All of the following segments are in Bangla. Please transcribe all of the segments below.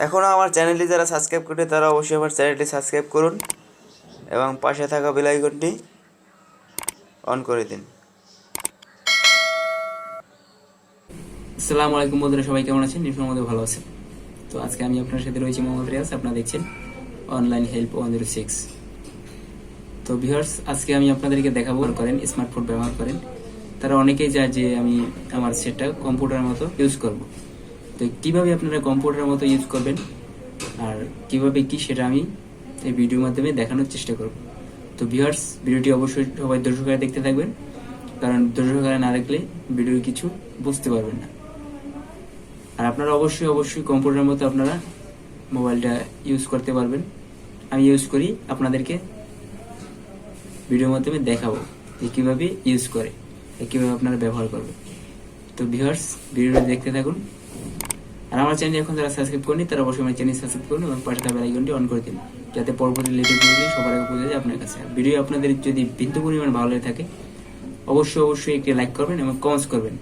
এখনও আমার চ্যানেলটি যারা সাবস্ক্রাইব করে তারা অবশ্যই আমার চ্যানেলটি সাবস্ক্রাইব করুন এবং পাশে থাকা বেল আইকনটি অন করে দিন। আসসালামু আলাইকুম বন্ধুরা, সবাই কেমন আছেন? নিশ্চয়ই আমাদের ভালো আছেন। তো আজকে আমি আপনার সাথে রয়েছি মোহাম্মদ রিয়াজ, আপনারা দেখছেন অনলাইন হেল্প 106। তো ভিউয়ার্স, আজকে আমি আপনাদেরকে দেখাবো করেন স্মার্টফোন ব্যবহার করেন তারা অনেকেই যায় যে আমি আমার সেটটা কম্পিউটারের মতো ইউজ করব। তো কিভাবে আপনারা কম্পিউটারের মতো ইউজ করবেন আর কিভাবে কি সেটা আমি এই ভিডিওর মাধ্যমে দেখানোর চেষ্টা করব। তো ভিউয়ার্স, ভিডিওটি অবশ্যই সবাই ধৈর্য সহকারে দেখতে থাকবেন, কারণ ধৈর্য সহকারে না দেখলে ভিডিও কিছু বুঝতে পারবেন না। আর আপনারা অবশ্যই কম্পিউটারের মতো আপনারা মোবাইলটা ইউজ করতে পারবেন। আমি ইউজ করি, আপনাদেরকে ভিডিওর মাধ্যমে দেখাবো যে কীভাবে ইউজ করে, কীভাবে আপনারা ব্যবহার করবেন। তো ভিউয়ার্স, ভিডিওটা দেখতে থাকুন। আর আমার চ্যানেল এখন যারা সাবস্ক্রাইব করেনি তারা অবশ্যই আমার চ্যানেল সাবস্ক্রাইব করুন এবং পাশে থাকা বেল আইকনটি অন করে দিন, যাতে পরবর্তী লেটেস্ট ভিডিও সবার আগে পৌঁছে যায় আপনার কাছে। ভিডিও আপনাদের যদি বিন্দু পরিমাণ ভালো লেগে থাকে অবশ্যই একটি লাইক করবেন এবং কমেন্টস করবেন।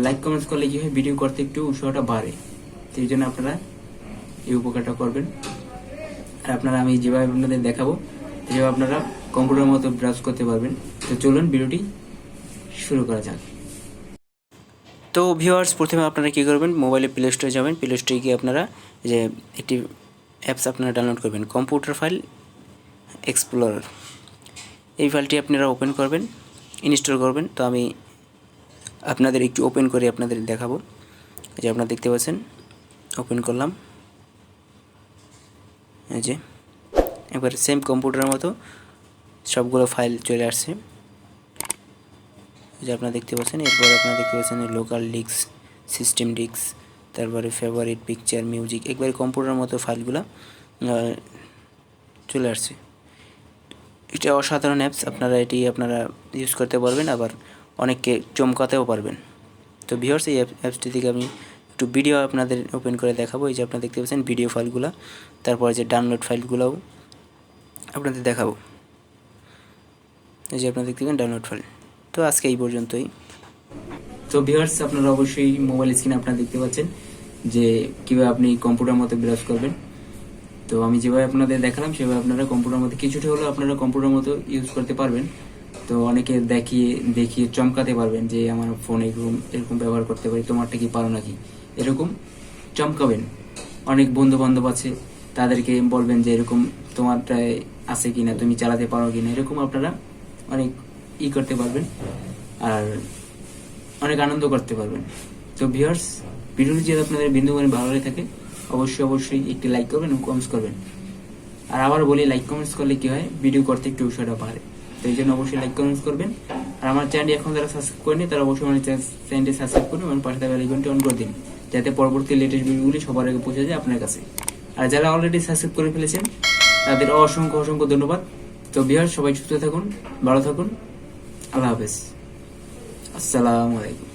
লাইক কমেন্টস করলে কি হয়, ভিডিও করতে একটু উৎসাহটা বাড়ে। সেই জন্য আপনারা এই উপকারটা করবেন। আর আপনারা আমি যেভাবে আপনাদের দেখাবো সেভাবে আপনারা কম্পিউটারের মতো ব্রাউজ করতে পারবেন। তো চলুন ভিডিওটি শুরু করা যাক। তো ভিউয়ার্স, প্রথমে আপনারা কী করবেন, মোবাইলে প্লে স্টোরে যাবেন। প্লে স্টোরে গিয়ে আপনারা যে একটি অ্যাপস আপনারা ডাউনলোড করবেন, কম্পিউটার ফাইল এক্সপ্লোরার। এই ফাইলটি আপনারা ওপেন করবেন, ইনস্টল করবেন। তো আমি আপনাদের একটু ওপেন করে আপনাদের দেখাবো। যে আপনারা দেখতে পাচ্ছেন, ওপেন করলাম। এই যে একবার সেম কম্পিউটারের মতো সবগুলো ফাইল চলে আসছে, যে আপনারা দেখতে পাচ্ছেন। এরপর আপনারা দেখতে পাচ্ছেন লোকাল ডিস্ক, সিস্টেম ডিস্ক, তারপরে ফেভারিট, পিকচার, মিউজিক, একবারে কম্পিউটারের মতো ফাইলগুলো চলে আসছে। এটা অসাধারণ অ্যাপস, আপনারা আপনারা ইউজ করতে পারবেন, আবার অনেককে চমকাতেও পারবেন। তো ভিউয়ার্স, এই অ্যাপসটি থেকে আমি একটু ভিডিও আপনাদের ওপেন করে দেখাবো। এই যে আপনারা দেখতে পাচ্ছেন ভিডিও ফাইলগুলো, তারপরে যে ডাউনলোড ফাইলগুলোও আপনাদের দেখাবো। এই যে আপনারা দেখতে পাচ্ছেন ডাউনলোড ফাইল। তো আজকে এই পর্যন্তই। তো ভিউয়ার্স, আপনারা অবশ্যই মোবাইল স্ক্রিনে আপনারা দেখতে পাচ্ছেন যে কীভাবে আপনি কম্পিউটার মতো ব্রাউজ করবেন। তো আমি যেভাবে আপনাদের দেখালাম সেভাবে আপনারা কম্পিউটার মতো কিছুটা হলেও আপনারা কম্পিউটার মতো ইউজ করতে পারবেন। তো অনেকে দেখিয়ে চমকাতে পারবেন যে আমার ফোন এরকম ব্যবহার করতে পারি, তোমারটা কি পারো নাকি, এরকম চমকাবেন। অনেক বন্ধু বান্ধব আছে, তাদেরকে বলবেন যে এরকম তোমারটায় আছে কিনা, তুমি চালাতে পারো কিনা, এরকম আপনারা অনেক করতে পারবেন আর অনেক আনন্দ করতে পারবেন। তো ভিউয়ার্স, ভিডিওটি যদি আপনাদের বিন্দু মানে ভালো লাগে থাকে অবশ্যই একটি লাইক করবেন এবং কমেন্টস করবেন। আর আবার বলি, লাইক কমেন্টস করলে কি হয়, ভিডিও করতে একটু উৎসাহটা বাড়ে। তো এই জন্য অবশ্যই লাইক কমেন্টস করবেন। আর আমার চ্যানেলটি এখন যারা সাবস্ক্রাইব করেনি তারা অবশ্যই আমার চ্যানেলটি সাবস্ক্রাইব করুন এবং পাশে থাকা বেল আইকনটি অন করে দিন, যাতে পরবর্তী লেটেস্ট ভিডিওগুলি সবার আগে পৌঁছে যায় আপনার কাছে। আর যারা অলরেডি সাবস্ক্রাইব করে ফেলেছেন তাদের অসংখ্য ধন্যবাদ। তো ভিউয়ার্স, সবাই সুস্থ থাকুন, ভালো থাকুন, আল্লাহ হাফেজ, আসসালামু আলাইকুম।